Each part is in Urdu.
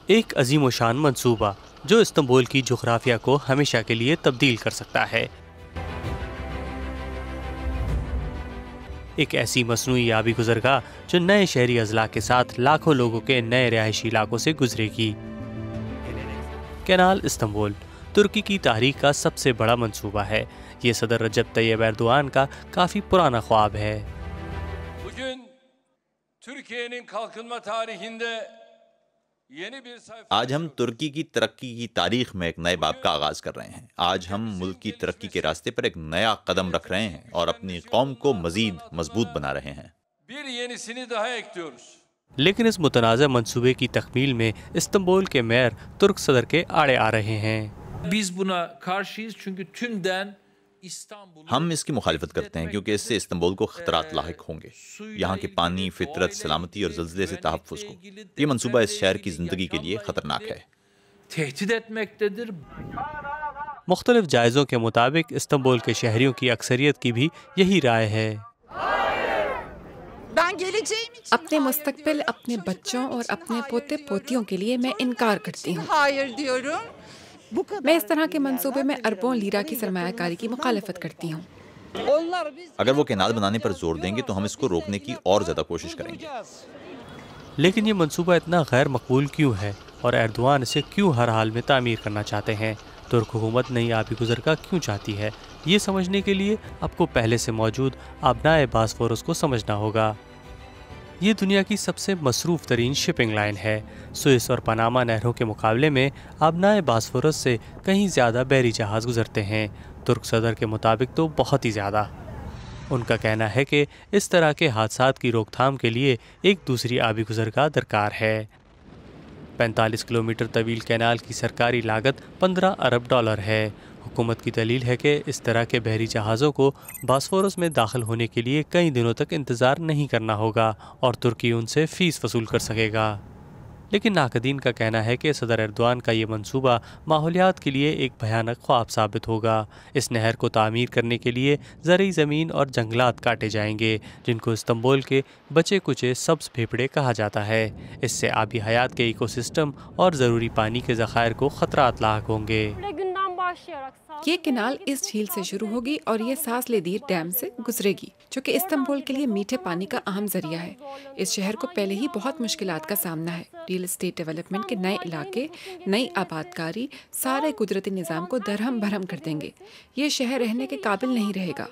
ایک عظیم و شان منصوبہ جو استنبول کی جغرافیہ کو ہمیشہ کے لیے تبدیل کر سکتا ہے۔ ایک ایسی مصنوعی آبی گزرگاہ جو نئے شہری اضلاع کے ساتھ لاکھوں لوگوں کے نئے رہائشی علاقوں سے گزرے گی۔ کینال استنبول ترکی کی تاریخ کا سب سے بڑا منصوبہ ہے۔ یہ صدر رجب طیب ایردوان کا کافی پرانا خواب ہے۔ آج ہم ترکی کی ترقی کی تاریخ میں ایک نئے باب کا آغاز کر رہے ہیں۔ آج ہم ملک کی ترقی کے راستے پر ایک نیا قدم رکھ رہے ہیں اور اپنی قوم کو مزید مضبوط بنا رہے ہیں۔ لیکن اس متنازع منصوبے کی تکمیل میں استنبول کے میئر ترک صدر کے آڑے آ رہے ہیں۔ ہم اس کی مخالفت کرتے ہیں کیونکہ اس سے استنبول کو خطرات لاحق ہوں گے، یہاں کے پانی، فطرت، سلامتی اور زلزلے سے تحفظ کو۔ یہ منصوبہ اس شہر کی زندگی کے لیے خطرناک ہے۔ مختلف جائزوں کے مطابق استنبول کے شہریوں کی اکثریت کی بھی یہی رائے ہے۔ اپنے مستقبل، اپنے بچوں اور اپنے پوتے پوتیوں کے لیے میں انکار کرتی ہوں۔ میں اس طرح کے منصوبے میں اربوں لیرہ کی سرمایہ کاری کی مخالفت کرتی ہوں۔ اگر وہ کینال بنانے پر زور دیں گے تو ہم اس کو روکنے کی اور زیادہ کوشش کریں گے۔ لیکن یہ منصوبہ اتنا غیر مقبول کیوں ہے اور ایردوان اسے کیوں ہر حال میں تعمیر کرنا چاہتے ہیں؟ ترک حکومت نئی آبی گزرگاہ کیوں چاہتی ہے؟ یہ سمجھنے کے لیے آپ کو پہلے سے موجود آبنائے باسفورس کو سمجھنا ہوگا۔ یہ دنیا کی سب سے مصروف ترین شپنگ لائن ہے۔ سوئس اور پاناما نہروں کے مقابلے میں آبنائے باسفورس سے کہیں زیادہ بحری جہاز گزرتے ہیں۔ ترک صدر کے مطابق تو بہت ہی زیادہ۔ ان کا کہنا ہے کہ اس طرح کے حادثات کی روک تھام کے لیے ایک دوسری آبی گزرگاہ درکار ہے۔ 45 کلومیٹر طویل کینال کی سرکاری لاگت 15 ارب ڈالر ہے۔ حکومت کی دلیل ہے کہ اس طرح کے بحری جہازوں کو باسفورس میں داخل ہونے کے لیے کئی دنوں تک انتظار نہیں کرنا ہوگا اور ترکی ان سے فیس وصول کر سکے گا۔ لیکن ناقدین کا کہنا ہے کہ صدر ایردوان کا یہ منصوبہ ماحولیات کے لیے ایک بھیانک خواب ثابت ہوگا۔ اس نہر کو تعمیر کرنے کے لیے زرعی زمین اور جنگلات کاٹے جائیں گے، جن کو استنبول کے بچے کچے سبز پھیپھڑے کہا جاتا ہے۔ اس سے آبی حیات کے ایکو سسٹم اور ضروری پانی کے ذخائر کو خطرات لاحق ہوں گے۔ یہ کنال اس جھیل سے شروع ہوگی اور یہ ساسلے دیر ڈیم سے گزرے گی، جو کہ استنبول کے لیے میٹھے پانی کا اہم ذریعہ ہے۔ اس شہر کو پہلے ہی بہت مشکلات کا سامنا ہے۔ ریل اسٹیٹ ڈیولپمنٹ کے نئے علاقے، نئی آبادکاری سارے قدرتی نظام کو درہم بھرہم کر دیں گے۔ یہ شہر رہنے کے قابل نہیں رہے گا۔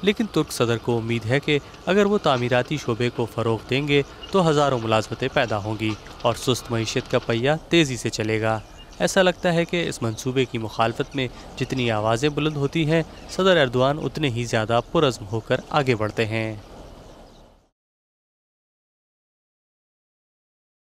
لیکن ترک صدر کو امید ہے کہ اگر وہ تعمیراتی شعبے کو فروغ دیں گے تو ہزاروں ملازمتیں پیدا ہوں گی اور سست معیشت کا پہیہ تیزی سے چلے گا۔ ایسا لگتا ہے کہ اس منصوبے کی مخالفت میں جتنی آوازیں بلند ہوتی ہیں، صدر ایردوان اتنے ہی زیادہ پرعزم ہو کر آگے بڑھتے ہیں۔